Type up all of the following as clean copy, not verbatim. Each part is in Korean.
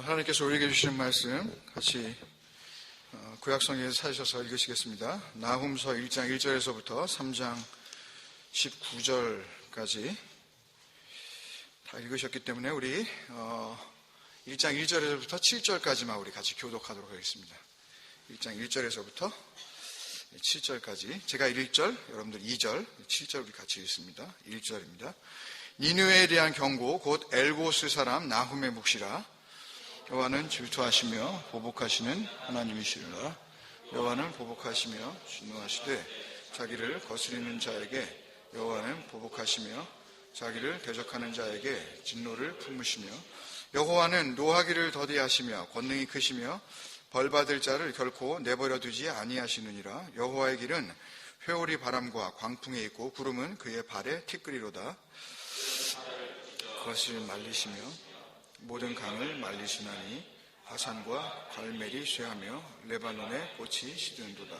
하나님께서 우리에게 주시는 말씀 같이 구약성경에서 찾으셔서 읽으시겠습니다. 나훔서 1장 1절에서부터 3장 19절까지 다 읽으셨기 때문에 우리 1장 1절에서부터 7절까지만 우리 같이 교독하도록 하겠습니다. 1장 1절에서부터 7절까지 제가 1절, 여러분들 2절, 7절 우리 같이 읽습니다. 1절입니다. 니느웨에 대한 경고 곧 엘고스 사람 나훔의 묵시라. 여호와는 질투하시며 보복하시는 하나님이시라. 여호와는 보복하시며 진노하시되 자기를 거스리는 자에게 여호와는 보복하시며 자기를 대적하는 자에게 진노를 품으시며 여호와는 노하기를 더디하시며 권능이 크시며 벌받을 자를 결코 내버려 두지 아니하시느니라. 여호와의 길은 회오리 바람과 광풍에 있고 구름은 그의 발에 티끌이로다. 그것을 말리시며 모든 강을 말리시나니 바산과 갈멜이 쇠하며 레바논의 꽃이 시드는도다.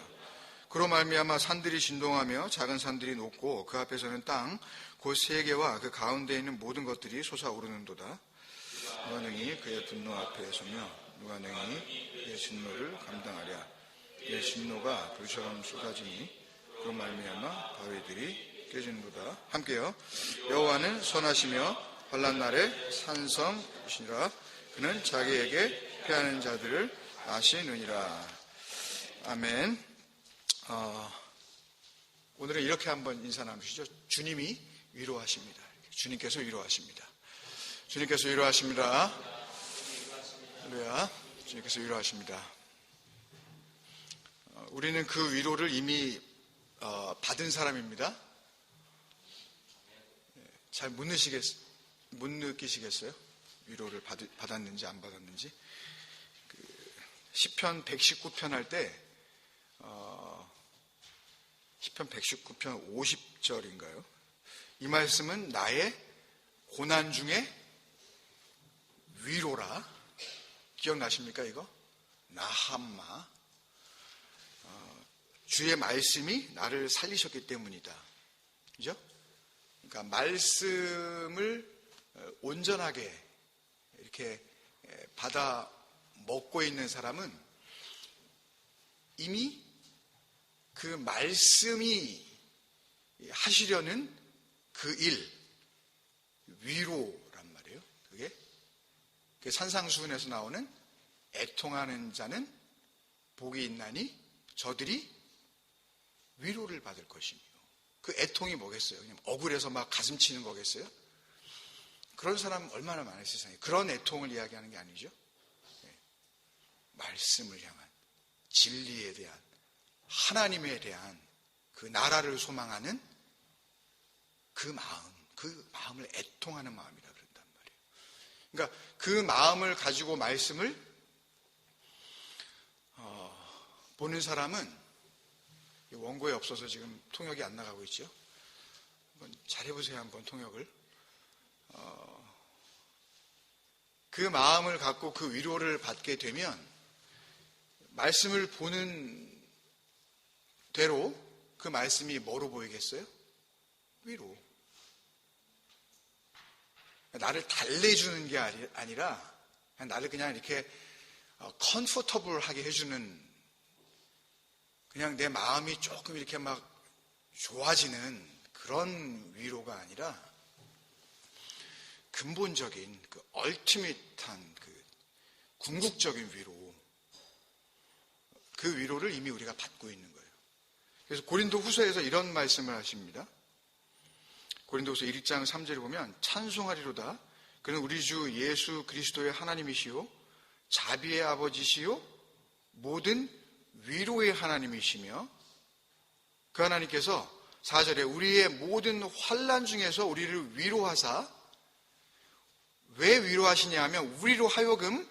그로 말미암아 산들이 진동하며 작은 산들이 녹고 그 앞에서는 땅 곧 세계와 그 가운데 있는 모든 것들이 솟아오르는도다. 누가 능히 그의 분노 앞에 서며 누가 능히 그의 진노를 감당하랴. 그의 진노가 불처럼 쏟아지니 그로 말미암아 바위들이 깨지는도다. 함께요. 여호와는 선하시며 환난 날에 산성이시니라. 그는 자기에게 피하는 자들을 아시느니라. 아멘. 오늘은 이렇게 한번 인사 나누시죠. 주님이 위로하십니다. 주님께서 위로하십니다. 주님께서 위로하십니다. 할렐루야. 주님께서 위로하십니다. 우리는 그 위로를 이미 받은 사람입니다. 잘 못 느끼시겠어요? 위로를 받았는지 안 받았는지. 시편 119편 할 때 시편 119편 50절인가요? 이 말씀은 나의 고난 중에 위로라. 기억나십니까 이거? 나함마. 주의 말씀이 나를 살리셨기 때문이다. 그죠? 그러니까 말씀을 온전하게 이렇게 받아 먹고 있는 사람은 이미 그 말씀이 하시려는 그 일, 위로란 말이에요. 그게 산상수훈에서 나오는 애통하는 자는 복이 있나니 저들이 위로를 받을 것이며. 그 애통이 뭐겠어요? 그냥 억울해서 막 가슴 치는 거겠어요? 그런 사람 얼마나 많아요, 세상에. 그런 애통을 이야기하는 게 아니죠. 말씀을 향한, 진리에 대한, 하나님에 대한 그 나라를 소망하는 그 마음을 애통하는 마음이라 그런단 말이에요. 그러니까 그 마음을 가지고 말씀을 보는 사람은, 원고에 없어서 지금 통역이 안 나가고 있죠. 한번 잘해보세요, 한번 통역을. 그 마음을 갖고 그 위로를 받게 되면 말씀을 보는 대로 그 말씀이 뭐로 보이겠어요? 위로. 나를 달래주는 게 아니라 나를 그냥 이렇게 컴포터블하게 해주는, 그냥 내 마음이 조금 이렇게 막 좋아지는 그런 위로가 아니라 근본적인 그 얼티밋한 그 궁극적인 위로, 그 위로를 이미 우리가 받고 있는 거예요. 그래서 고린도후서에서 이런 말씀을 하십니다. 고린도후서 1장 3절에 보면 찬송하리로다. 그는 우리 주 예수 그리스도의 하나님이시요 자비의 아버지시요 모든 위로의 하나님이시며, 그 하나님께서 4절에 우리의 모든 환난 중에서 우리를 위로하사, 왜 위로하시냐 하면 우리로 하여금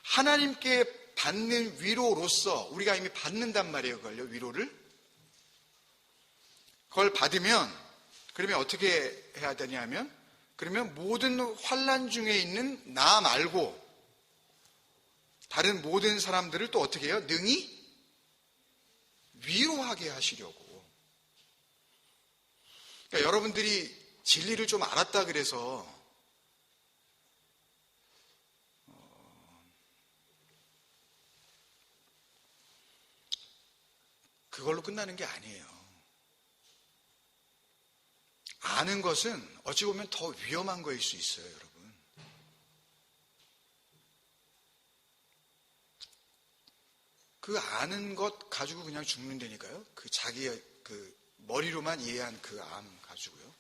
하나님께 받는 위로로서 우리가 이미 받는단 말이에요. 그걸요, 위로를. 그걸 받으면 그러면 어떻게 해야 되냐 하면, 그러면 모든 환난 중에 있는 나 말고 다른 모든 사람들을 또 어떻게 해요? 능히 위로하게 하시려고. 그러니까 여러분들이 진리를 좀 알았다 그래서 그걸로 끝나는 게 아니에요. 아는 것은 어찌 보면 더 위험한 거일 수 있어요, 여러분. 그 아는 것 가지고 그냥 죽는다니까요. 그 자기의 그 머리로만 이해한 그 암 가지고요.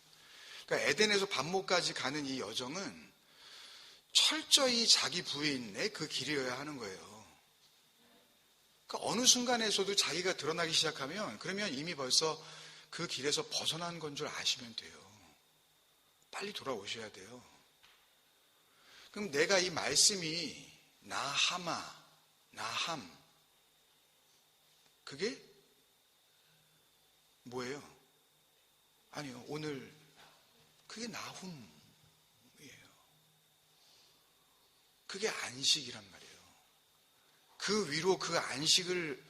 그러니까 에덴에서 반모까지 가는 이 여정은 철저히 자기 부인의 그 길이어야 하는 거예요. 그러니까 어느 순간에서도 자기가 드러나기 시작하면 그러면 이미 벌써 그 길에서 벗어난 건 줄 아시면 돼요. 빨리 돌아오셔야 돼요. 그럼 내가 이 말씀이 나하마, 나함, 그게 뭐예요? 아니요, 오늘 그게 나훔이에요. 그게 안식이란 말이에요. 그 위로 그 안식을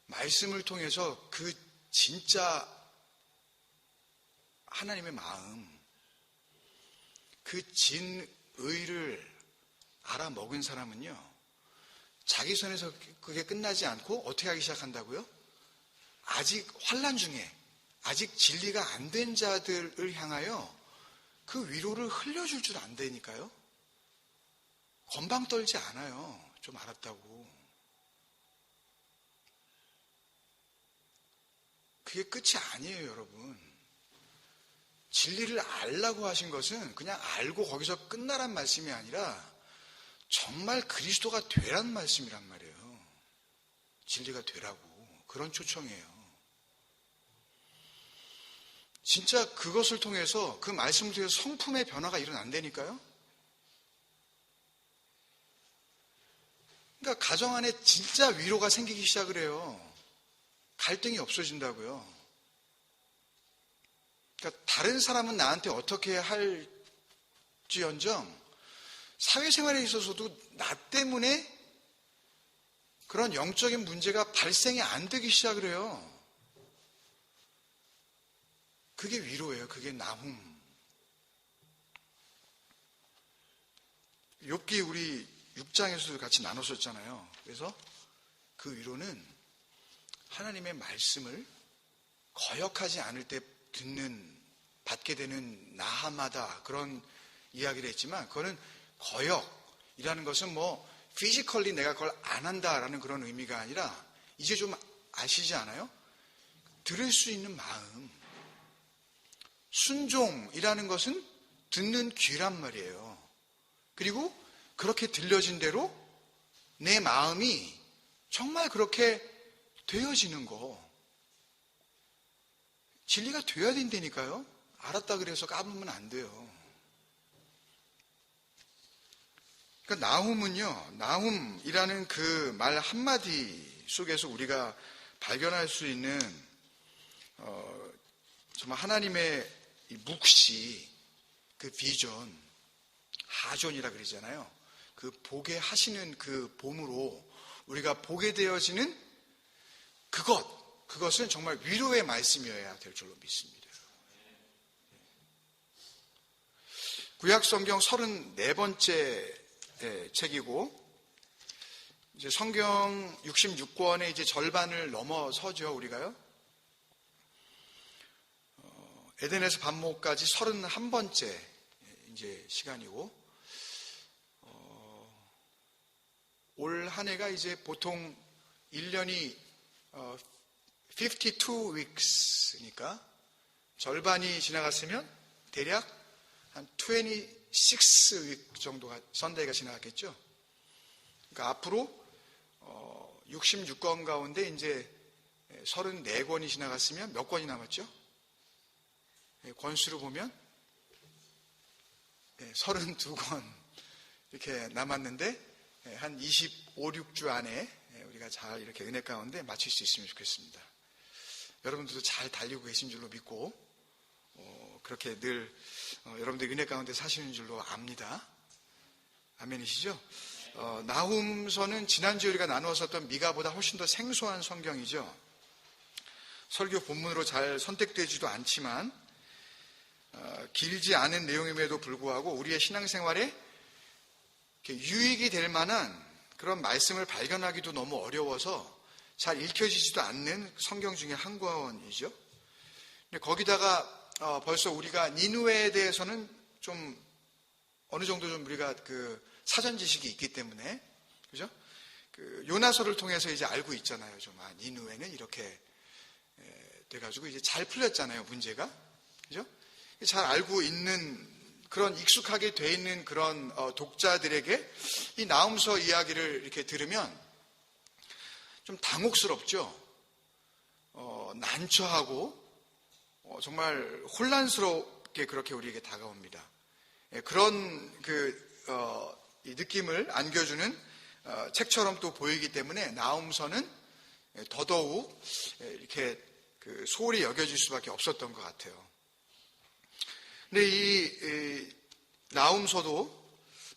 말씀을 통해서 그 진짜 하나님의 마음, 그 진의를 알아먹은 사람은요, 자기 손에서 그게 끝나지 않고 어떻게 하기 시작한다고요? 아직 환난 중에 아직 진리가 안 된 자들을 향하여 그 위로를 흘려줄 줄 안다니까요. 건방 떨지 않아요. 좀 알았다고. 그게 끝이 아니에요, 여러분. 진리를 알라고 하신 것은 그냥 알고 거기서 끝나란 말씀이 아니라 정말 그리스도가 되란 말씀이란 말이에요. 진리가 되라고. 그런 초청이에요. 진짜 그것을 통해서, 그 말씀을 통해서 성품의 변화가 일어난다니까요. 그러니까 가정 안에 진짜 위로가 생기기 시작을 해요. 갈등이 없어진다고요. 그러니까 다른 사람은 나한테 어떻게 할지언정 사회생활에 있어서도 나 때문에 그런 영적인 문제가 발생이 안 되기 시작을 해요. 그게 위로예요. 그게 나훔. 욥기 우리 6장에서도 같이 나눴었잖아요. 그래서 그 위로는 하나님의 말씀을 거역하지 않을 때 받게 되는 나하마다 그런 이야기를 했지만, 그거는 거역이라는 것은 피지컬리 내가 그걸 안 한다라는 그런 의미가 아니라, 이제 좀 아시지 않아요? 들을 수 있는 마음. 순종이라는 것은 듣는 귀란 말이에요. 그리고 그렇게 들려진 대로 내 마음이 정말 그렇게 되어지는 거. 진리가 되어야 된다니까요. 알았다 그래서 까불면 안 돼요. 그러니까 나훔은요, 나훔이라는 그 말 한마디 속에서 우리가 발견할 수 있는 정말 하나님의 이 묵시, 그 비전, 하존이라 그러잖아요. 그 보게 하시는 그 봄으로 우리가 보게 되어지는 그것은 정말 위로의 말씀이어야 될 줄로 믿습니다. 구약 성경 34번째 책이고, 이제 성경 66권의 이제 절반을 넘어서죠, 우리가요. 에덴에서 반모까지 31번째 이제 시간이고, 올 한 해가 이제 보통 1년이 52 weeks니까 절반이 지나갔으면 대략 한 26 week 정도가 선데이가 지나갔겠죠. 그러니까 앞으로 66권 가운데 이제 34권이 지나갔으면 몇 권이 남았죠? 권수로 보면 32권 이렇게 남았는데, 한 25, 6주 안에 우리가 잘 이렇게 은혜 가운데 마칠 수 있으면 좋겠습니다. 여러분들도 잘 달리고 계신 줄로 믿고, 그렇게 늘 여러분들 은혜 가운데 사시는 줄로 압니다. 아멘이시죠? 나훔서는 지난주에 우리가 나누었었던 미가보다 훨씬 더 생소한 성경이죠. 설교 본문으로 잘 선택되지도 않지만 길지 않은 내용임에도 불구하고 우리의 신앙생활에 유익이 될 만한 그런 말씀을 발견하기도 너무 어려워서 잘 읽혀지지도 않는 성경 중에 한 권이죠. 근데 거기다가 벌써 우리가 니느웨에 대해서는 좀 어느 정도 좀 우리가 그 사전 지식이 있기 때문에, 그죠? 그 요나서를 통해서 이제 알고 있잖아요. 좀 니느웨는 이렇게 돼가지고 이제 잘 풀렸잖아요, 문제가, 그죠? 잘 알고 있는 그런 익숙하게 돼 있는 그런 독자들에게 이 나훔서 이야기를 이렇게 들으면 좀 당혹스럽죠. 난처하고 정말 혼란스럽게 그렇게 우리에게 다가옵니다. 그런 이 느낌을 안겨주는 책처럼 또 보이기 때문에 나훔서는 더더욱 이렇게 소홀히 여겨질 수밖에 없었던 것 같아요. 근데 이 나훔서도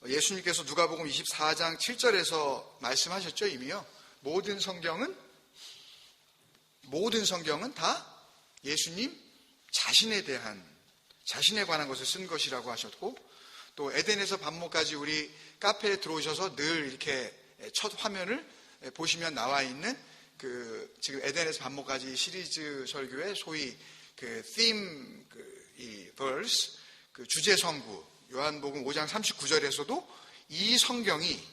예수님께서 누가복음 24장 7절에서 말씀하셨죠, 이미요. 모든 성경은 다 예수님 자신에 관한 것을 쓴 것이라고 하셨고, 또 에덴에서 반모까지 우리 카페에 들어오셔서 늘 이렇게 첫 화면을 보시면 나와 있는 지금 에덴에서 반모까지 시리즈 설교의 소위 theme, 이 verse, 주제 성구, 요한복음 5장 39절에서도 이 성경이,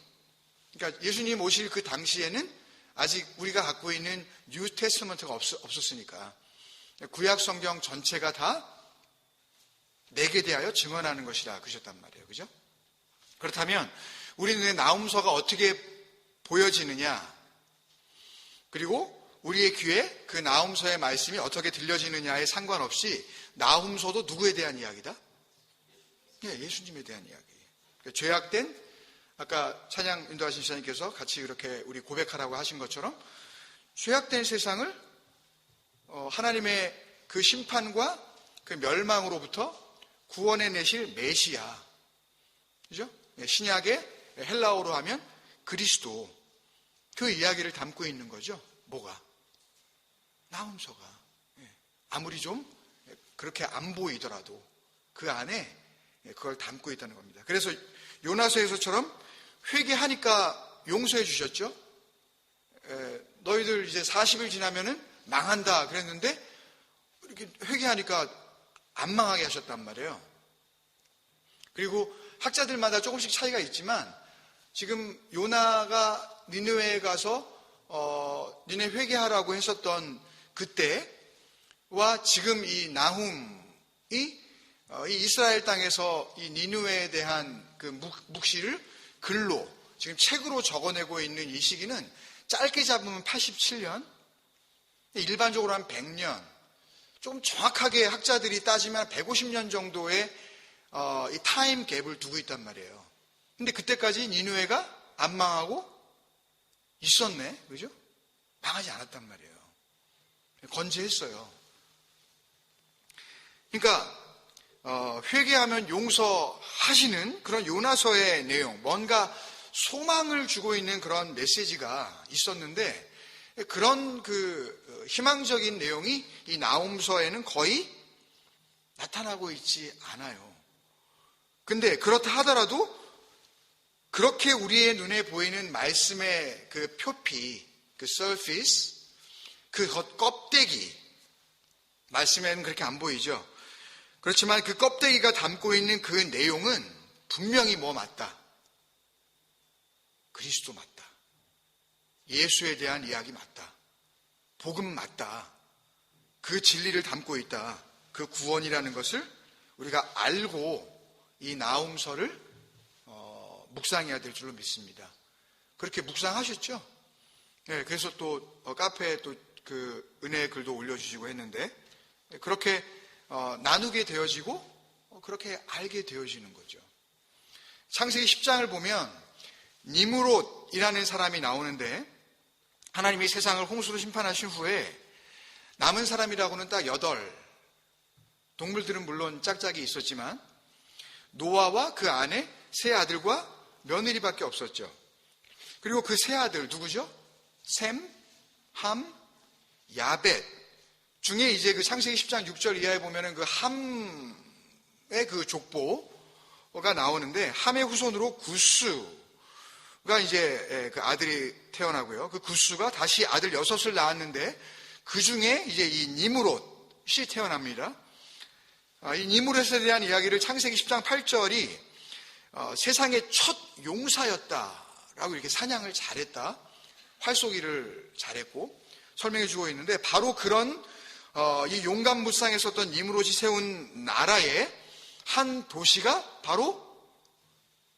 그러니까 예수님 오실 그 당시에는 아직 우리가 갖고 있는 뉴 테스트먼트가 없었으니까 구약 성경 전체가 다 내게 대하여 증언하는 것이라 그러셨단 말이에요. 그죠? 그렇다면 우리 눈에 나훔서가 어떻게 보여지느냐, 그리고 우리의 귀에 그 나훔서의 말씀이 어떻게 들려지느냐에 상관없이 나훔서도 누구에 대한 이야기다? 네, 예수님에 대한 이야기. 그러니까 죄악된, 아까 찬양 인도하신 시장님께서 같이 그렇게 우리 고백하라고 하신 것처럼 죄악된 세상을 하나님의 그 심판과 그 멸망으로부터 구원해 내실 메시아, 그죠? 신약의 헬라어로 하면 그리스도, 그 이야기를 담고 있는 거죠. 뭐가? 나훔서가. 아무리 좀 그렇게 안 보이더라도 그 안에 그걸 담고 있다는 겁니다. 그래서 요나서에서처럼 회개하니까 용서해 주셨죠. 너희들 이제 40일 지나면은 망한다 그랬는데 이렇게 회개하니까 안 망하게 하셨단 말이에요. 그리고 학자들마다 조금씩 차이가 있지만 지금 요나가 니느웨에 가서 니네 회개하라고 했었던 그때와 지금 이 나훔이 이 이스라엘 땅에서 이 니느웨에 대한 그 묵시를 글로 지금 책으로 적어내고 있는 이 시기는 짧게 잡으면 87년, 일반적으로 한 100년, 좀 정확하게 학자들이 따지면 150년 정도의 이 타임 갭을 두고 있단 말이에요. 근데 그때까지 니느웨가 안 망하고 있었네, 그죠? 망하지 않았단 말이에요. 건재했어요. 그러니까 회개하면 용서하시는 그런 요나서의 내용, 뭔가 소망을 주고 있는 그런 메시지가 있었는데 그런 그 희망적인 내용이 이 나훔서에는 거의 나타나고 있지 않아요. 근데 그렇다 하더라도 그렇게 우리의 눈에 보이는 말씀의 그 표피, 그 surface, 그 껍데기, 말씀에는 그렇게 안 보이죠. 그렇지만 그 껍데기가 담고 있는 그 내용은 분명히 뭐 맞다? 그리스도 맞다. 예수에 대한 이야기 맞다. 복음 맞다. 그 진리를 담고 있다. 그 구원이라는 것을 우리가 알고 이 나훔서를 묵상해야 될 줄로 믿습니다. 그렇게 묵상하셨죠? 네, 그래서 또 카페에 또 그 은혜의 글도 올려주시고 했는데 그렇게 나누게 되어지고 그렇게 알게 되어지는 거죠. 창세기 10장을 보면 니므롯이라는 사람이 나오는데 하나님이 세상을 홍수로 심판하신 후에 남은 사람이라고는 딱 8, 동물들은 물론 짝짝이 있었지만 노아와 그 아내 세 아들과 며느리밖에 없었죠. 그리고 그 세 아들 누구죠? 셈, 함, 야벳 중에 이제 그 창세기 10장 6절 이하에 보면은 그 함의 그 족보가 나오는데 함의 후손으로 구스, 이제 그 아들이 태어나고요. 그 구스가 다시 아들 6을 낳았는데 그 중에 이제 이 니므롯이 태어납니다. 이 니므롯에 대한 이야기를 창세기 10장 8절이 세상의 첫 용사였다라고 이렇게 사냥을 잘했다, 활쏘기를 잘했고 설명해 주고 있는데, 바로 그런 이 용감무쌍에 섰던 니므롯이 세운 나라의 한 도시가 바로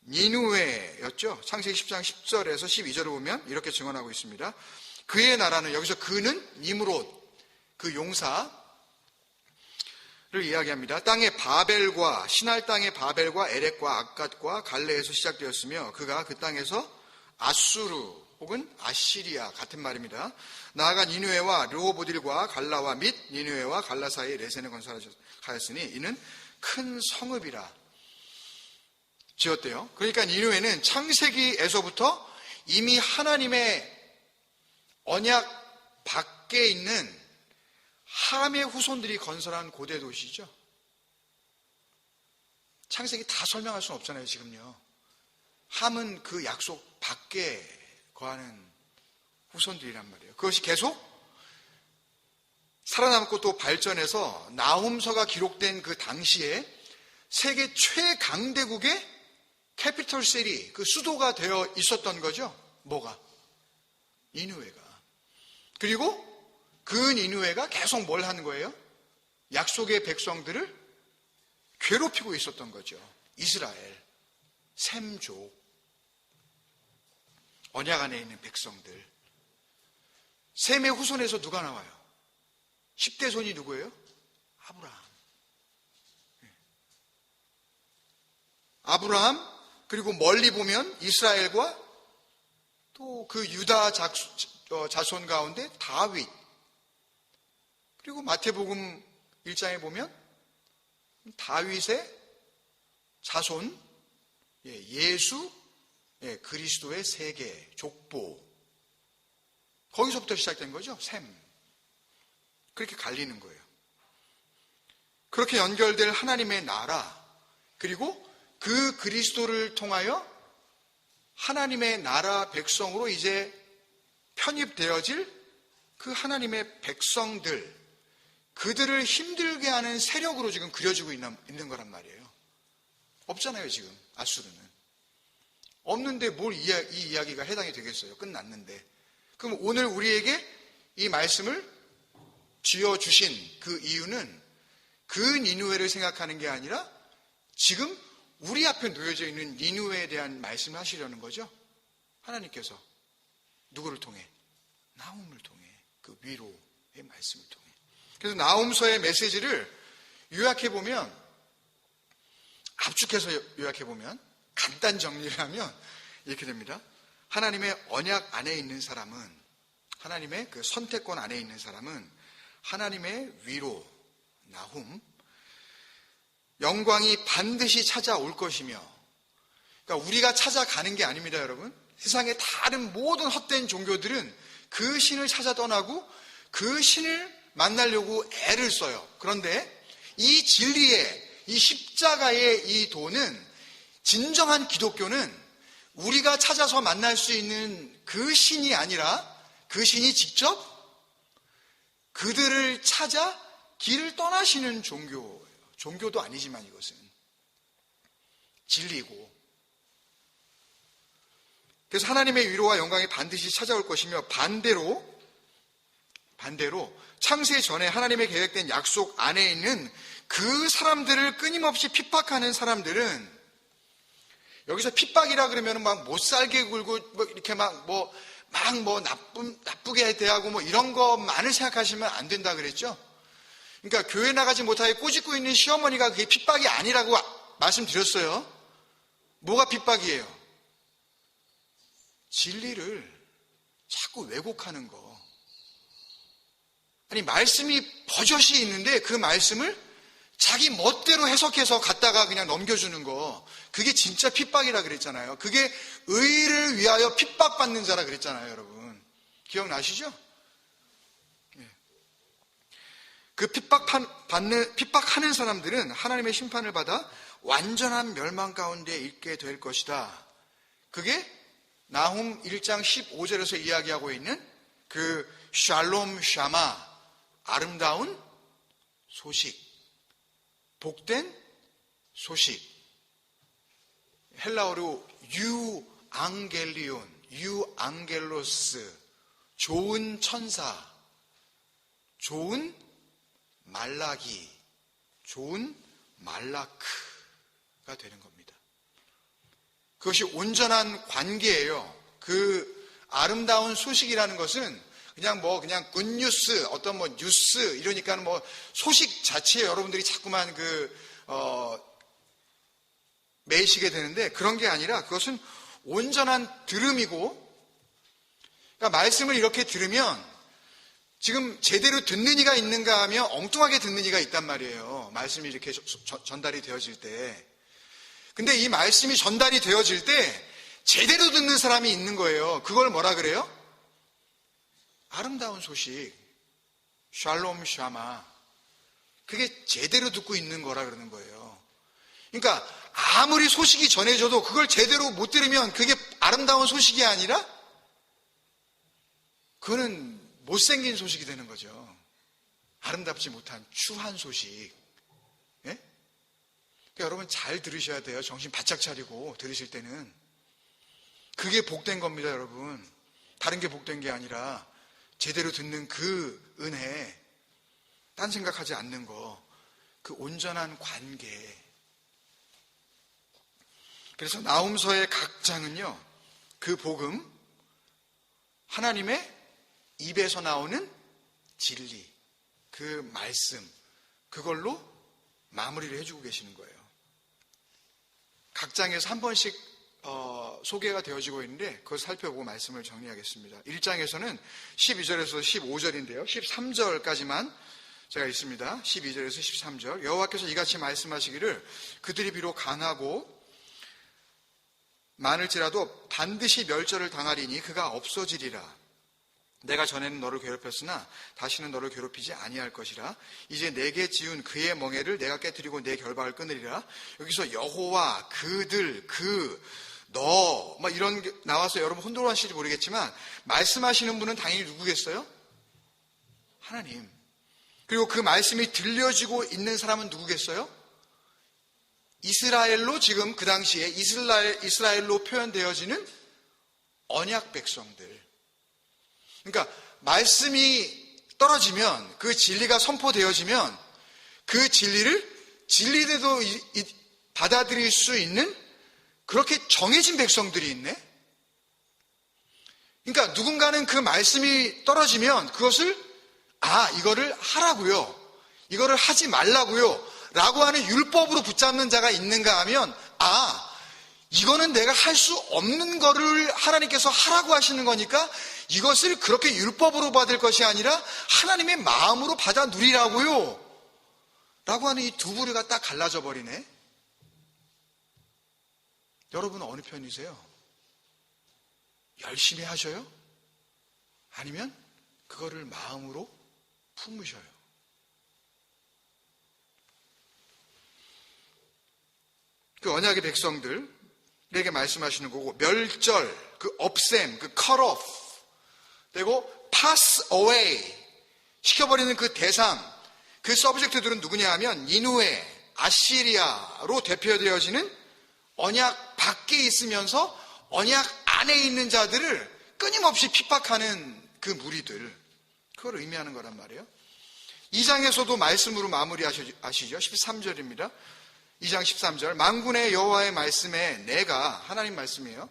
니느웨였죠. 창세기 10장 10절에서 12절을 보면 이렇게 증언하고 있습니다. 그의 나라는, 여기서 그는 니므롯, 그 용사를 이야기합니다. 땅의 바벨과, 신할 땅의 바벨과 에렉과 악갓과 갈레에서 시작되었으며 그가 그 땅에서 아수르 혹은 아시리아 같은 말입니다. 나아가 니느웨와 르호보딜과 갈라와 및 니느웨와 갈라 사이에 레센을 건설하였으니 이는 큰 성읍이라 지었대요. 그러니까 니느웨는 창세기에서부터 이미 하나님의 언약 밖에 있는 함의 후손들이 건설한 고대 도시죠. 창세기 다 설명할 수는 없잖아요, 지금요. 함은 그 약속 밖에 거하는 후손들이란 말이에요. 그것이 계속 살아남고 또 발전해서 나훔서가 기록된 그 당시에 세계 최강대국의 캐피털 시티, 그 수도가 되어 있었던 거죠. 뭐가? 니느웨가. 그리고 그 니느웨가 계속 뭘 하는 거예요? 약속의 백성들을 괴롭히고 있었던 거죠. 이스라엘, 셈족, 언약 안에 있는 백성들. 셈의 후손에서 누가 나와요? 10대 손이 누구예요? 아브라함. 아브라함, 그리고 멀리 보면 이스라엘과 또 그 유다 자손 가운데 다윗, 그리고 마태복음 1장에 보면 다윗의 자손, 예수, 그리스도의 세계, 족보, 거기서부터 시작된 거죠. 셈. 그렇게 갈리는 거예요. 그렇게 연결될 하나님의 나라, 그리고 그 그리스도를 통하여 하나님의 나라 백성으로 이제 편입되어질 그 하나님의 백성들, 그들을 힘들게 하는 세력으로 지금 그려지고 있는 거란 말이에요. 없잖아요, 지금 아수르는. 없는데 뭘 이 이야기가 해당이 되겠어요? 끝났는데. 그럼 오늘 우리에게 이 말씀을 쥐어주신 그 이유는 그 니느웨를 생각하는 게 아니라 지금 우리 앞에 놓여져 있는 니느웨에 대한 말씀을 하시려는 거죠. 하나님께서 누구를 통해? 나훔을 통해, 그 위로의 말씀을 통해. 그래서 나훔서의 메시지를 요약해보면, 압축해서 요약해보면, 간단 정리를 하면 이렇게 됩니다. 하나님의 언약 안에 있는 사람은, 하나님의 그 선택권 안에 있는 사람은 하나님의 위로, 나훔, 영광이 반드시 찾아올 것이며, 그러니까 우리가 찾아가는 게 아닙니다, 여러분. 세상의 다른 모든 헛된 종교들은 그 신을 찾아 떠나고 그 신을 만나려고 애를 써요. 그런데 이 진리의, 이 십자가의 이 도는, 진정한 기독교는 우리가 찾아서 만날 수 있는 그 신이 아니라 그 신이 직접 그들을 찾아 길을 떠나시는 종교예요. 종교도 아니지만 이것은 진리고, 그래서 하나님의 위로와 영광이 반드시 찾아올 것이며, 반대로 창세 전에 하나님의 계획된 약속 안에 있는 그 사람들을 끊임없이 핍박하는 사람들은, 여기서 핍박이라 그러면 막 못 살게 굴고 뭐 이렇게 나쁘게 대하고 뭐 이런 것만을 생각하시면 안 된다 그랬죠. 그러니까 교회 나가지 못하게 꼬집고 있는 시어머니가 그게 핍박이 아니라고 말씀드렸어요. 뭐가 핍박이에요? 진리를 자꾸 왜곡하는 거. 아니, 말씀이 버젓이 있는데 그 말씀을 자기 멋대로 해석해서 갖다가 그냥 넘겨주는 거, 그게 진짜 핍박이라 그랬잖아요. 그게 의를 위하여 핍박받는 자라 그랬잖아요, 여러분. 기억나시죠? 그 핍박하는 사람들은 하나님의 심판을 받아 완전한 멸망 가운데 있게 될 것이다. 그게 나훔 1장 15절에서 이야기하고 있는 그 샬롬 샤마, 아름다운 소식, 복된 소식, 헬라어로 유앙겔리온, 유앙겔로스, 좋은 천사, 좋은 말라기, 좋은 말라크가 되는 겁니다. 그것이 온전한 관계예요. 그 아름다운 소식이라는 것은 그냥 굿뉴스, 어떤 뉴스 이러니까 소식 자체에 여러분들이 자꾸만 매이시게 되는데, 그런 게 아니라 그것은 온전한 들음이고, 그러니까 말씀을 이렇게 들으면 지금 제대로 듣는 이가 있는가 하면 엉뚱하게 듣는 이가 있단 말이에요. 말씀이 이렇게 전달이 되어질 때. 근데 이 말씀이 전달이 되어질 때 제대로 듣는 사람이 있는 거예요. 그걸 뭐라 그래요? 아름다운 소식, 샬롬 샤마. 그게 제대로 듣고 있는 거라 그러는 거예요. 그러니까 아무리 소식이 전해져도 그걸 제대로 못 들으면 그게 아름다운 소식이 아니라 그거는 못생긴 소식이 되는 거죠. 아름답지 못한 추한 소식. 예? 그러니까 여러분 잘 들으셔야 돼요. 정신 바짝 차리고 들으실 때는. 그게 복된 겁니다, 여러분. 다른 게 복된 게 아니라 제대로 듣는 그 은혜, 딴 생각하지 않는 거, 그 온전한 관계. 그래서 나훔서의 각 장은요, 그 복음, 하나님의 입에서 나오는 진리, 그 말씀, 그걸로 마무리를 해주고 계시는 거예요. 각 장에서 한 번씩 소개가 되어지고 있는데 그걸 살펴보고 말씀을 정리하겠습니다. 1장에서는 12절에서 15절인데요. 13절까지만 제가 있습니다. 12절에서 13절. 여호와께서 이같이 말씀하시기를 그들이 비록 강하고 많을지라도 반드시 멸절을 당하리니 그가 없어지리라. 내가 전에는 너를 괴롭혔으나 다시는 너를 괴롭히지 아니할 것이라. 이제 내게 지은 그의 멍에를 내가 깨뜨리고 내 결박을 끊으리라. 여기서 여호와, 그들, 너 이런 게 나와서 여러분 혼돈하실지 모르겠지만 말씀하시는 분은 당연히 누구겠어요? 하나님. 그리고 그 말씀이 들려지고 있는 사람은 누구겠어요? 이스라엘로, 지금 그 당시에 이스라엘로 표현되어지는 언약 백성들. 그러니까 말씀이 떨어지면, 그 진리가 선포되어지면 그 진리를 진리대로 받아들일 수 있는 그렇게 정해진 백성들이 있네. 그러니까 누군가는 그 말씀이 떨어지면 그것을 이거를 하라고요, 이거를 하지 말라고요 라고 하는 율법으로 붙잡는 자가 있는가 하면 이거는 내가 할 수 없는 거를 하나님께서 하라고 하시는 거니까 이것을 그렇게 율법으로 받을 것이 아니라 하나님의 마음으로 받아 누리라고요 라고 하는 이 두 부류가 딱 갈라져 버리네. 여러분은 어느 편이세요? 열심히 하셔요? 아니면 그거를 마음으로 품으셔요? 그 언약의 백성들에게 말씀하시는 거고, 멸절, 그 없앰, 그 cut off, 그리고 pass away, 시켜버리는 그 대상, 그 서브젝트들은 누구냐 하면 니누에, 아시리아로 대표되어지는 언약 밖에 있으면서 언약 안에 있는 자들을 끊임없이 핍박하는 그 무리들, 그걸 의미하는 거란 말이에요. 2장에서도 말씀으로 마무리하시죠. 13절입니다. 2장 13절. 만군의 여호와의 말씀에 내가, 하나님 말씀이에요,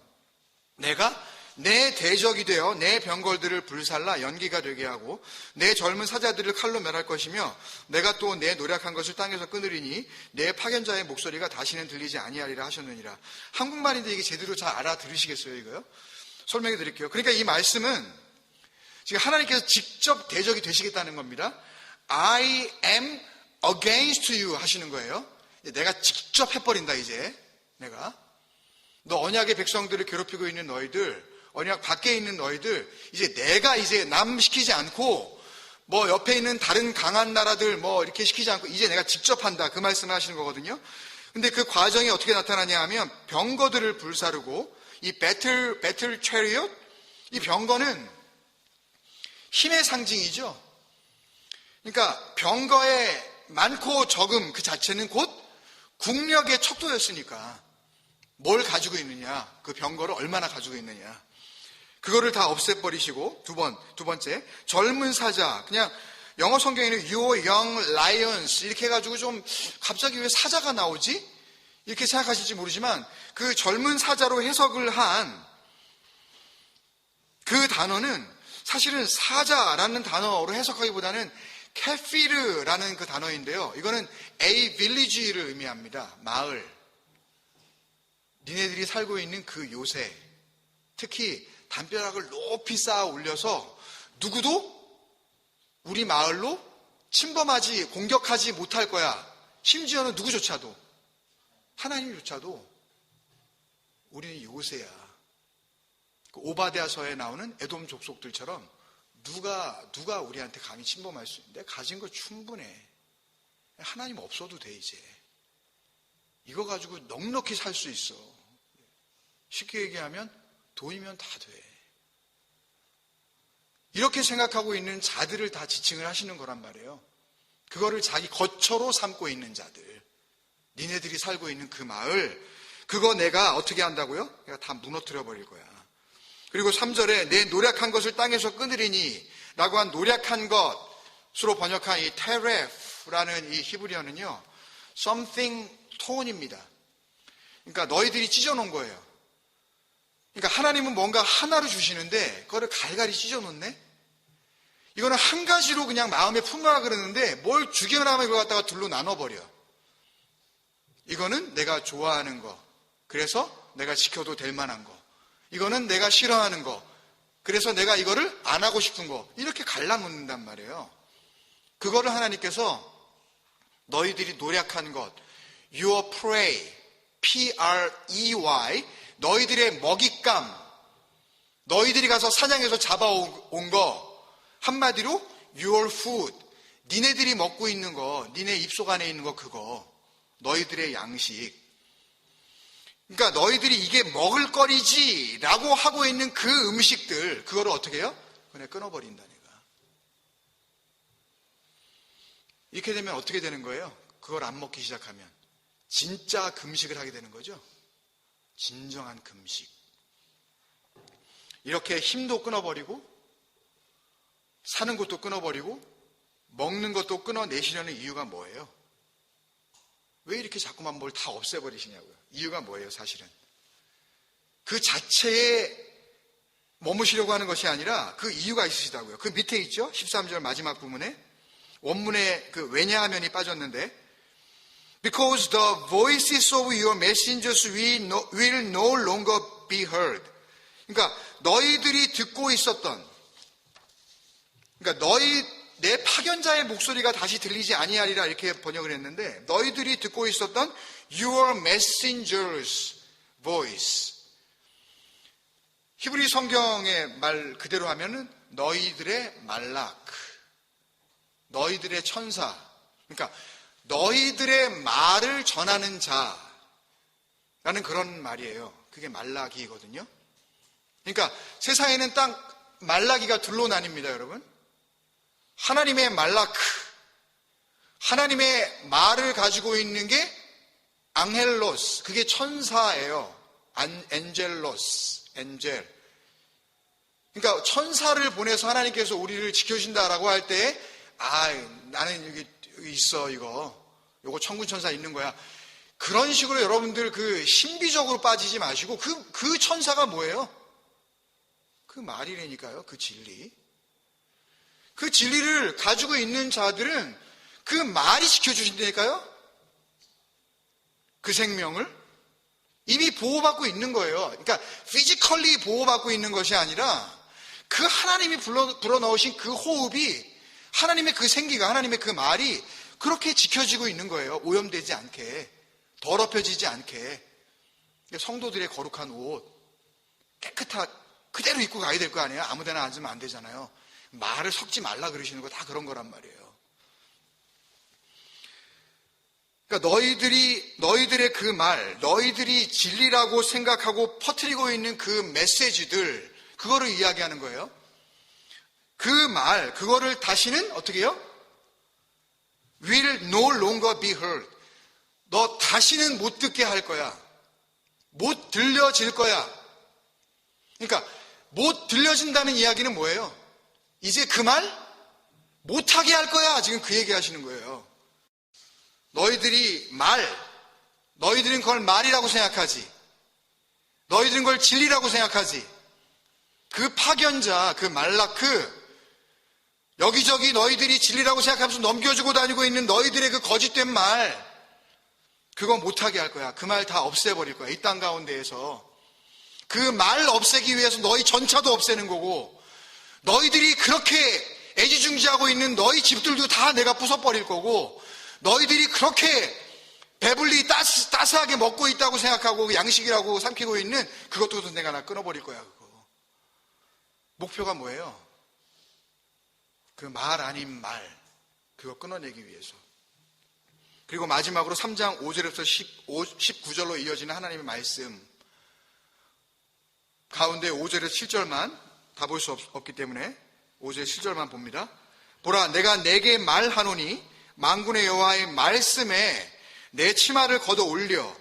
내가 내 대적이 되어 내 병걸들을 불살라 연기가 되게 하고 내 젊은 사자들을 칼로 멸할 것이며 내가 또 내 노력한 것을 땅에서 끊으리니 내 파견자의 목소리가 다시는 들리지 아니하리라 하셨느니라. 한국말인데 이게 제대로 잘 알아들으시겠어요, 이거요? 설명해 드릴게요. 그러니까 이 말씀은 지금 하나님께서 직접 대적이 되시겠다는 겁니다. I am against you 하시는 거예요. 내가 직접 해버린다. 이제 내가 너 언약의 백성들을 괴롭히고 있는 너희들, 언약 밖에 있는 너희들, 이제 내가 이제 남 시키지 않고 옆에 있는 다른 강한 나라들 이렇게 시키지 않고 이제 내가 직접 한다, 그 말씀을 하시는 거거든요. 근데 그 과정이 어떻게 나타나냐 하면 병거들을 불사르고 이 배틀 체리엇, 이 병거는 힘의 상징이죠. 그러니까 병거의 많고 적음 그 자체는 곧 국력의 척도였으니까 뭘 가지고 있느냐, 그 병거를 얼마나 가지고 있느냐, 그거를 다 없애버리시고, 두 번째, 젊은 사자. 그냥 영어 성경에는 Your Young Lions 이렇게 해가지고 좀 갑자기 왜 사자가 나오지? 이렇게 생각하실지 모르지만 그 젊은 사자로 해석을 한 그 단어는 사실은 사자라는 단어로 해석하기보다는 캐피르라는 그 단어인데요. 이거는 A village를 의미합니다. 마을. 니네들이 살고 있는 그 요새, 특히 담벼락을 높이 쌓아 올려서 누구도 우리 마을로 침범하지, 공격하지 못할 거야. 심지어는 누구조차도, 하나님조차도 우리는 요새야. 그 오바댜서에 나오는 에돔 족속들처럼 누가 우리한테 감히 침범할 수 있는데 가진 거 충분해. 하나님 없어도 돼 이제. 이거 가지고 넉넉히 살 수 있어. 쉽게 얘기하면 돈이면 다 돼. 이렇게 생각하고 있는 자들을 다 지칭을 하시는 거란 말이에요. 그거를 자기 거처로 삼고 있는 자들. 니네들이 살고 있는 그 마을, 그거 내가 어떻게 한다고요? 내가 다 무너뜨려 버릴 거야. 그리고 3절에 내 노력한 것을 땅에서 끊으리니 라고 한 노력한 것으로 번역한 이 테레프라는 이 히브리어는요, something torn입니다. 그러니까 너희들이 찢어놓은 거예요. 그러니까 하나님은 뭔가 하나로 주시는데 그거를 갈갈이 찢어놓네? 이거는 한 가지로 그냥 마음에 품으라 그러는데 뭘 죽여나면 그걸 갖다가 둘로 나눠버려. 이거는 내가 좋아하는 거, 그래서 내가 지켜도 될 만한 거. 이거는 내가 싫어하는 거, 그래서 내가 이거를 안 하고 싶은 거. 이렇게 갈라놓는단 말이에요. 그거를 하나님께서 너희들이 노력한 것, your prey, P-R-E-Y, 너희들의 먹잇감, 너희들이 가서 사냥해서 잡아온 거, 한마디로 your food, 니네들이 먹고 있는 거, 니네 입속 안에 있는 거, 그거, 너희들의 양식. 그러니까 너희들이 이게 먹을 거리지 라고 하고 있는 그 음식들, 그거를 어떻게 해요? 그냥 끊어버린다 내가. 이렇게 되면 어떻게 되는 거예요? 그걸 안 먹기 시작하면 진짜 금식을 하게 되는 거죠. 진정한 금식. 이렇게 힘도 끊어버리고 사는 것도 끊어버리고 먹는 것도 끊어내시려는 이유가 뭐예요? 왜 이렇게 자꾸만 뭘 다 없애버리시냐고요. 이유가 뭐예요? 사실은 그 자체에 머무시려고 하는 것이 아니라 그 이유가 있으시다고요. 그 밑에 있죠? 13절 마지막 부분에 원문에 그 왜냐하면이 빠졌는데, Because the voices of your messengers will no longer be heard. 그러니까 너희들이 듣고 있었던, 그러니까 내 파견자의 목소리가 다시 들리지 아니하리라 이렇게 번역을 했는데, 너희들이 듣고 있었던 your messengers voice. 히브리 성경의 말 그대로 하면은 너희들의 말락, 너희들의 천사. 그러니까 너희들의 말을 전하는 자라는 그런 말이에요. 그게 말라기거든요. 그러니까 세상에는 딱 말라기가 둘로 나뉩니다, 여러분. 하나님의 말라크, 하나님의 말을 가지고 있는 게 앙헬로스, 그게 천사예요. 엔젤로스, 엔젤. 그러니까 천사를 보내서 하나님께서 우리를 지켜주신다라고 할 때, 나는 여기 있어, 요거 천군 천사 있는 거야. 그런 식으로 여러분들 그 신비적으로 빠지지 마시고, 그 천사가 뭐예요? 그 말이라니까요. 그 진리. 그 진리를 가지고 있는 자들은 그 말이 지켜주신다니까요. 그 생명을 이미 보호받고 있는 거예요. 그러니까 피지컬리 보호받고 있는 것이 아니라 그 하나님이 불어넣으신 그 호흡이, 하나님의 그 생기가, 하나님의 그 말이 그렇게 지켜지고 있는 거예요. 오염되지 않게, 더럽혀지지 않게. 성도들의 거룩한 옷 그대로 입고 가야 될 거 아니에요. 아무데나 앉으면 안 되잖아요. 말을 섞지 말라 그러시는 거 다 그런 거란 말이에요. 그러니까 너희들의 그 말, 너희들이 진리라고 생각하고 퍼뜨리고 있는 그 메시지들, 그거를 이야기하는 거예요. 그 말, 그거를 다시는 어떻게 해요? Will no longer be heard. 너 다시는 못 듣게 할 거야. 못 들려질 거야. 그러니까 못 들려진다는 이야기는 뭐예요? 이제 그 말 못하게 할 거야. 지금 그 얘기 하시는 거예요. 너희들은 그걸 말이라고 생각하지. 너희들은 그걸 진리라고 생각하지. 그 파견자, 그 말라크, 여기저기 너희들이 진리라고 생각하면서 넘겨주고 다니고 있는 너희들의 그 거짓된 말, 그거 못하게 할 거야. 그 말 다 없애버릴 거야. 이 땅 가운데에서. 그 말 없애기 위해서 너희 전차도 없애는 거고, 너희들이 그렇게 애지중지하고 있는 너희 집들도 다 내가 부숴버릴 거고, 너희들이 그렇게 배불리 따스하게 먹고 있다고 생각하고 양식이라고 삼키고 있는 그것도 내가 다 끊어버릴 거야. 그거. 목표가 뭐예요? 그 말 아닌 말, 그거 끊어내기 위해서. 그리고 마지막으로 3장 5절에서 19절로 이어지는 하나님의 말씀 가운데 5절에서 7절만 다 볼 수 없기 때문에 5절 7절만 봅니다. 보라, 내가 내게 말하노니 만군의 여호와의 말씀에 내 치마를 걷어 올려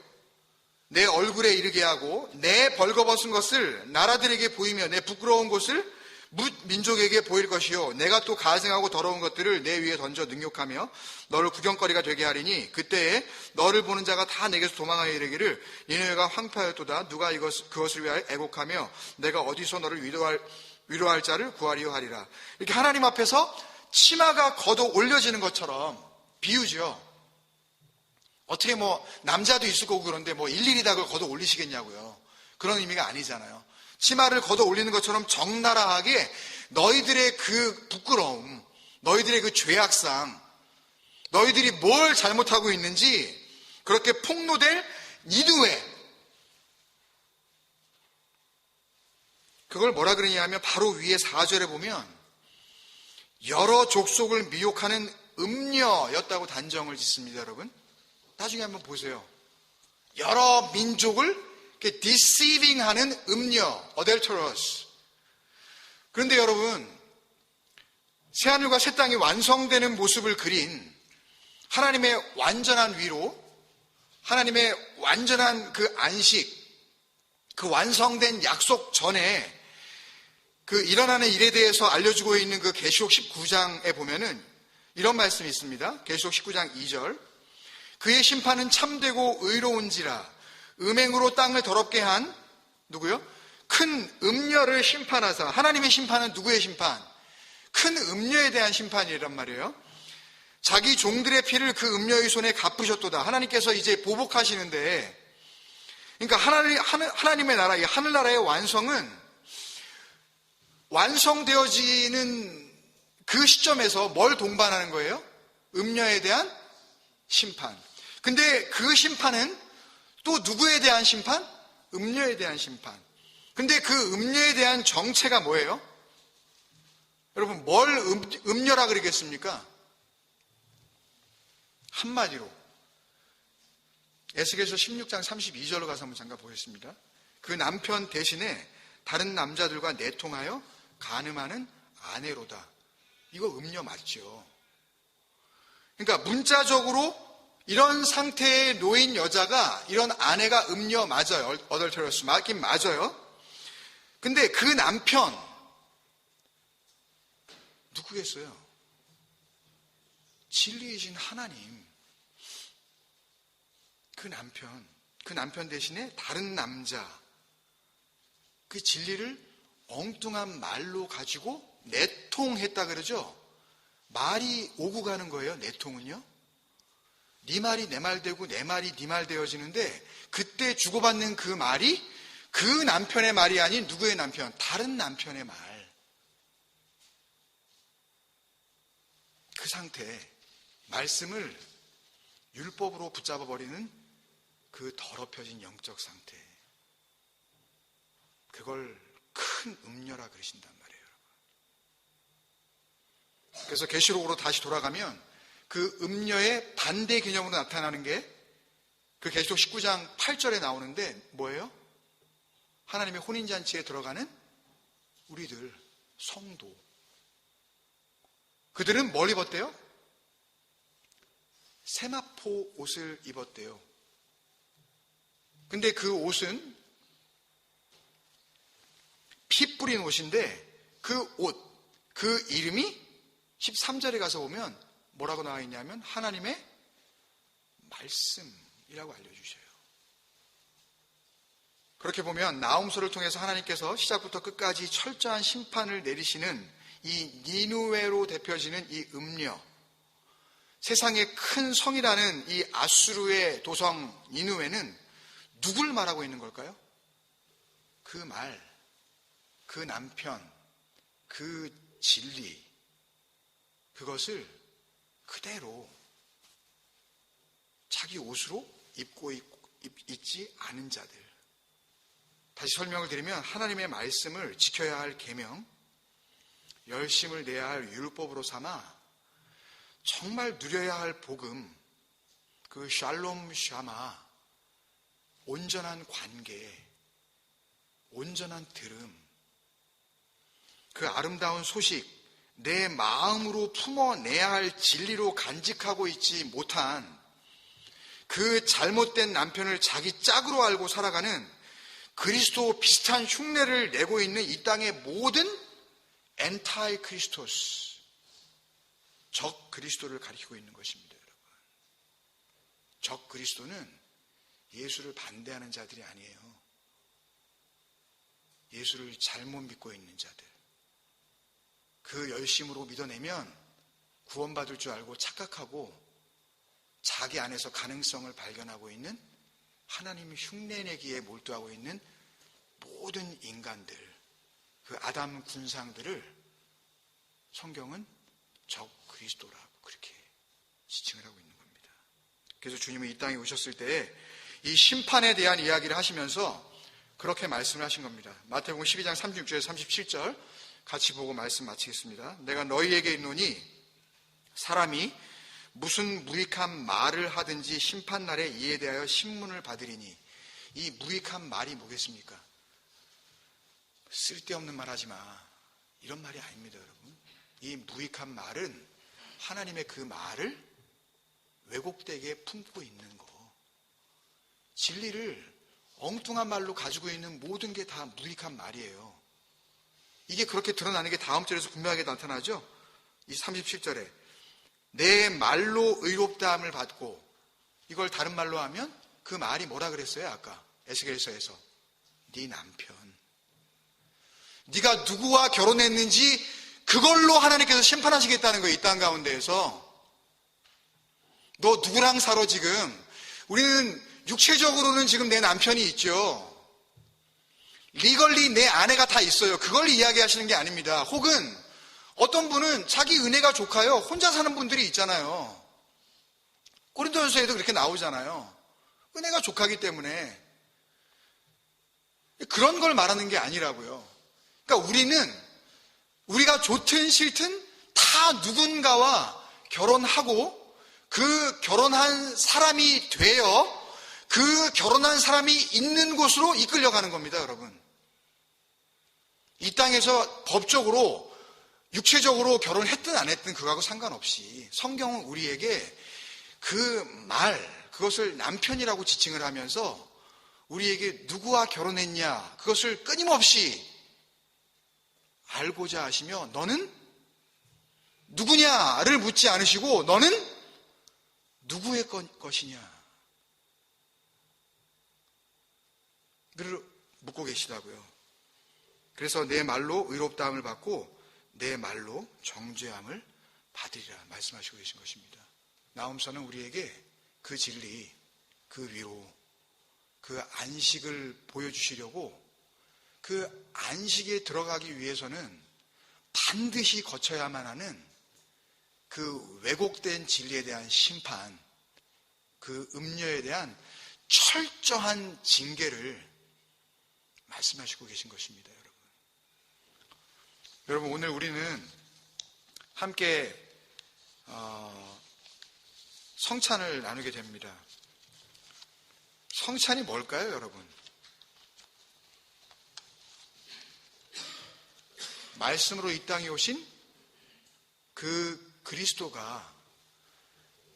내 얼굴에 이르게 하고 내 벌거벗은 것을 나라들에게 보이며 내 부끄러운 곳을 뭇 민족에게 보일 것이요, 내가 또 가증하고 더러운 것들을 내 위에 던져 능욕하며 너를 구경거리가 되게 하리니 그때에 너를 보는 자가 다 내게서 도망하여 이르기를 니네가 황폐하였도다. 누가 그것을 위하여 애곡하며 내가 어디서 너를 위로할 자를 구하리요 하리라. 이렇게 하나님 앞에서 치마가 걷어 올려지는 것처럼 비유죠. 어떻게 남자도 있을 거고 그런데 일일이 다 그걸 걷어 올리시겠냐고요. 그런 의미가 아니잖아요. 치마를 걷어 올리는 것처럼 적나라하게 너희들의 그 부끄러움, 너희들의 그 죄악상, 너희들이 뭘 잘못하고 있는지 그렇게 폭로될 이두에 그걸 뭐라 그러냐 하면 바로 위에 4절에 보면 여러 족속을 미혹하는 음녀였다고 단정을 짓습니다. 여러분 나중에 한번 보세요. 여러 민족을 이렇게 deceiving 하는 음녀, adulterous. 그런데 여러분 새하늘과 새 땅이 완성되는 모습을 그린 하나님의 완전한 위로, 하나님의 완전한 그 안식, 그 완성된 약속 전에 그 일어나는 일에 대해서 알려주고 있는 그 계시록 19장에 보면은 이런 말씀이 있습니다. 계시록 19장 2절. 그의 심판은 참되고 의로운지라 음행으로 땅을 더럽게 한 누구요? 큰 음녀를 심판하사. 하나님의 심판은 누구의 심판? 큰 음녀에 대한 심판이란 말이에요. 자기 종들의 피를 그 음녀의 손에 갚으셨도다. 하나님께서 이제 보복하시는데, 그러니까 하나님의 나라, 이 하늘나라의 완성은 완성되어지는 그 시점에서 뭘 동반하는 거예요? 음녀에 대한 심판. 근데 그 심판은 또 누구에 대한 심판? 음녀에 대한 심판. 근데 그 음녀에 대한 정체가 뭐예요? 여러분 뭘 음녀라 그러겠습니까? 한마디로 에스겔서 16장 32절로 가서 한번 잠깐 보겠습니다. 그 남편 대신에 다른 남자들과 내통하여 간음하는 아내로다. 이거 음녀 맞죠? 그러니까 문자적으로 이런 상태에 놓인 여자가, 이런 아내가 음녀 맞아요. 어덜터러스 맞긴 맞아요. 근데 그 남편 누구겠어요? 진리이신 하나님. 그 남편 대신에 다른 남자, 그 진리를 엉뚱한 말로 가지고 내통했다 그러죠. 말이 오고 가는 거예요. 내통은요. 네 말이 내 말 되고 내 말이 네 말 되어지는데, 그때 주고받는 그 말이 그 남편의 말이 아닌 누구의 남편? 다른 남편의 말. 그 상태, 말씀을 율법으로 붙잡아버리는 그 더럽혀진 영적 상태, 그걸 큰 음녀라 그러신단 말이에요. 여러분. 그래서 계시록으로 다시 돌아가면 그 음녀의 반대 개념으로 나타나는 게 그 계시록 19장 8절에 나오는데 뭐예요? 하나님의 혼인잔치에 들어가는 우리들, 성도. 그들은 뭘 입었대요? 세마포 옷을 입었대요. 근데 그 옷은 피 뿌린 옷인데 그 옷, 그 이름이 13절에 가서 보면 뭐라고 나와 있냐면 하나님의 말씀이라고 알려주셔요. 그렇게 보면 나홈서를 통해서 하나님께서 시작부터 끝까지 철저한 심판을 내리시는 이 니누웨로 대표지는 이 음녀, 세상의 큰 성이라는 이 아수르의 도성 니누웨는 누굴 말하고 있는 걸까요? 그 말, 그 남편, 그 진리, 그것을 그대로 자기 옷으로 입고 있지 않은 자들. 다시 설명을 드리면 하나님의 말씀을 지켜야 할 계명, 열심을 내야 할 율법으로 삼아 정말 누려야 할 복음, 그 샬롬 샤마, 온전한 관계, 온전한 들음, 그 아름다운 소식, 내 마음으로 품어내야 할 진리로 간직하고 있지 못한 그 잘못된 남편을 자기 짝으로 알고 살아가는 그리스도 비슷한 흉내를 내고 있는 이 땅의 모든 엔타이 크리스토스, 적 그리스도를 가리키고 있는 것입니다, 여러분. 적 그리스도는 예수를 반대하는 자들이 아니에요. 예수를 잘못 믿고 있는 자들. 그 열심으로 믿어내면 구원받을 줄 알고 착각하고 자기 안에서 가능성을 발견하고 있는 하나님 흉내내기에 몰두하고 있는 모든 인간들, 그 아담 군상들을 성경은 적 그리스도라고 그렇게 지칭을 하고 있는 겁니다. 그래서 주님은 이 땅에 오셨을 때에 이 심판에 대한 이야기를 하시면서 그렇게 말씀을 하신 겁니다. 마태복음 12장 36절에서 37절 같이 보고 말씀 마치겠습니다. 내가 너희에게 있노니 사람이 무슨 무익한 말을 하든지 심판날에 이에 대하여 신문을 받으리니. 이 무익한 말이 뭐겠습니까? 쓸데없는 말 하지 마, 이런 말이 아닙니다, 여러분. 이 무익한 말은 하나님의 그 말을 왜곡되게 품고 있는 거, 진리를 엉뚱한 말로 가지고 있는 모든 게 다 무익한 말이에요. 이게 그렇게 드러나는 게 다음 절에서 분명하게 나타나죠. 이 37절에 내 말로 의롭다함을 받고, 이걸 다른 말로 하면 그 말이 뭐라 그랬어요? 아까 에스겔서에서 네 남편, 네가 누구와 결혼했는지 그걸로 하나님께서 심판하시겠다는 거예요. 이 땅 가운데에서 너 누구랑 살아 지금? 우리는 육체적으로는 지금 내 남편이 있죠. 리걸리 내 아내가 다 있어요. 그걸 이야기하시는 게 아닙니다. 혹은 어떤 분은 자기 은혜가 조카요, 혼자 사는 분들이 있잖아요. 고린도전서에도 그렇게 나오잖아요. 은혜가 조카기 때문에. 그런 걸 말하는 게 아니라고요. 그러니까 우리가 좋든 싫든 다 누군가와 결혼하고 그 결혼한 사람이 되어 그 결혼한 사람이 있는 곳으로 이끌려가는 겁니다, 여러분. 이 땅에서 법적으로 육체적으로 결혼했든 안 했든 그거하고 상관없이 성경은 우리에게 그 말, 그것을 남편이라고 지칭을 하면서 우리에게 누구와 결혼했냐, 그것을 끊임없이 알고자 하시며 너는 누구냐를 묻지 않으시고 너는 누구의 것이냐 를 묻고 계시다고요. 그래서 내 말로 의롭다함을 받고 내 말로 정죄함을 받으리라 말씀하시고 계신 것입니다. 나홈서는 우리에게 그 진리, 그 위로, 그 안식을 보여주시려고 그 안식에 들어가기 위해서는 반드시 거쳐야만 하는 그 왜곡된 진리에 대한 심판, 그 음녀에 대한 철저한 징계를 말씀하시고 계신 것입니다, 여러분. 여러분, 오늘 우리는 함께 성찬을 나누게 됩니다. 성찬이 뭘까요, 여러분? 말씀으로 이 땅에 오신 그 그리스도가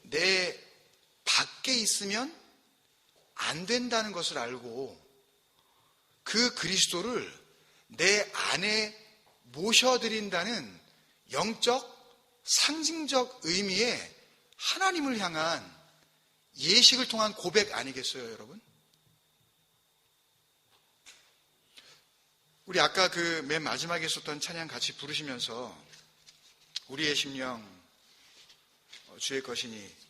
내 밖에 있으면 안 된다는 것을 알고 그 그리스도를 내 안에 모셔드린다는 영적, 상징적 의미의 하나님을 향한 예식을 통한 고백 아니겠어요, 여러분? 우리 아까 그 맨 마지막에 썼던 찬양 같이 부르시면서 우리의 심령 주의 것이니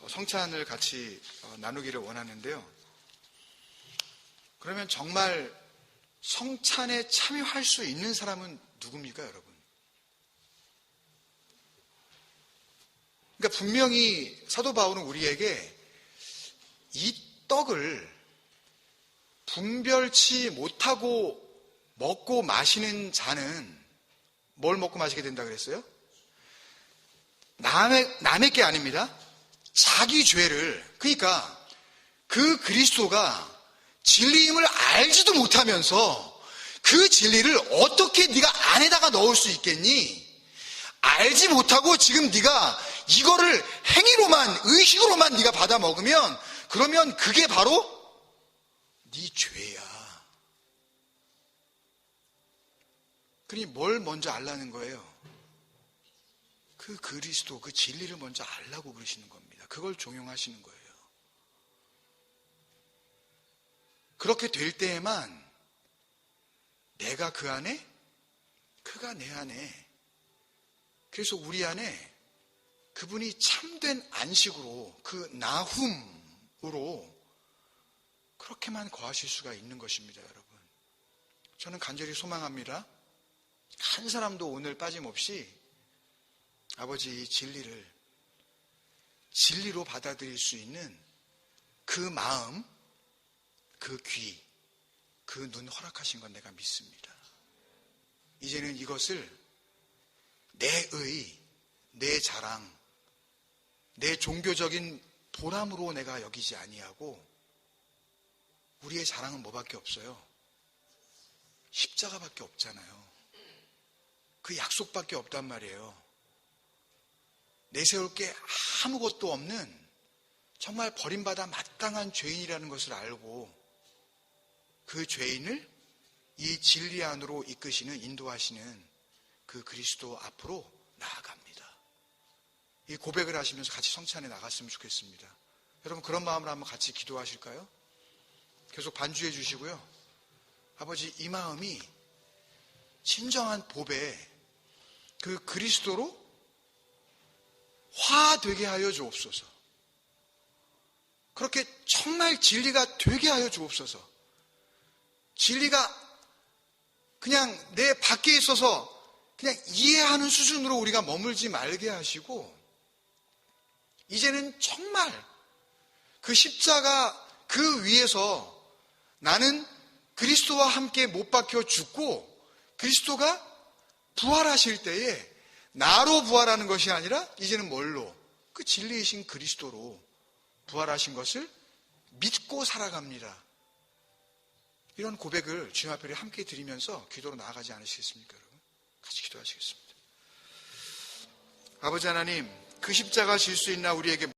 성찬을 같이 나누기를 원하는데요. 그러면 정말 성찬에 참여할 수 있는 사람은 누굽니까, 여러분? 그러니까 분명히 사도 바울은 우리에게 이 떡을 분별치 못하고 먹고 마시는 자는 뭘 먹고 마시게 된다 그랬어요? 남의 게 아닙니다. 자기 죄를, 그러니까 그 그리스도가 진리임을 알지도 못하면서 그 진리를 어떻게 네가 안에다가 넣을 수 있겠니? 알지 못하고 지금 네가 이거를 행위로만, 의식으로만 네가 받아 먹으면 그러면 그게 바로 네 죄야. 그러니 뭘 먼저 알라는 거예요? 그 그리스도, 그 진리를 먼저 알라고 그러시는 겁니다. 그걸 종용하시는 거예요. 그렇게 될 때에만 내가 그 안에, 그가 내 안에, 그래서 우리 안에 그분이 참된 안식으로, 그 나훔으로 그렇게만 거하실 수가 있는 것입니다, 여러분. 저는 간절히 소망합니다. 한 사람도 오늘 빠짐없이 아버지 이 진리를 진리로 받아들일 수 있는 그 마음, 그 귀, 그 눈 허락하신 건 내가 믿습니다. 이제는 이것을 내 의, 내 자랑, 내 종교적인 보람으로 내가 여기지 아니하고 우리의 자랑은 뭐밖에 없어요? 십자가밖에 없잖아요. 그 약속밖에 없단 말이에요. 내세울 게 아무것도 없는 정말 버림받아 마땅한 죄인이라는 것을 알고 그 죄인을 이 진리 안으로 이끄시는, 인도하시는 그 그리스도 앞으로 나아갑니다. 이 고백을 하시면서 같이 성찬에 나갔으면 좋겠습니다. 여러분 그런 마음으로 한번 같이 기도하실까요? 계속 반주해 주시고요. 아버지 이 마음이 진정한 법에 그 그리스도로 화되게 하여 주옵소서. 그렇게 정말 진리가 되게 하여 주옵소서. 진리가 그냥 내 밖에 있어서 그냥 이해하는 수준으로 우리가 머물지 말게 하시고 이제는 정말 그 십자가 그 위에서 나는 그리스도와 함께 못 박혀 죽고 그리스도가 부활하실 때에 나로 부활하는 것이 아니라 이제는 뭘로? 그 진리이신 그리스도로 부활하신 것을 믿고 살아갑니다. 이런 고백을 주님 앞에 함께 드리면서 기도로 나아가지 않으시겠습니까, 여러분? 같이 기도하시겠습니다. 아버지 하나님, 그 십자가 질 수 있나 우리에게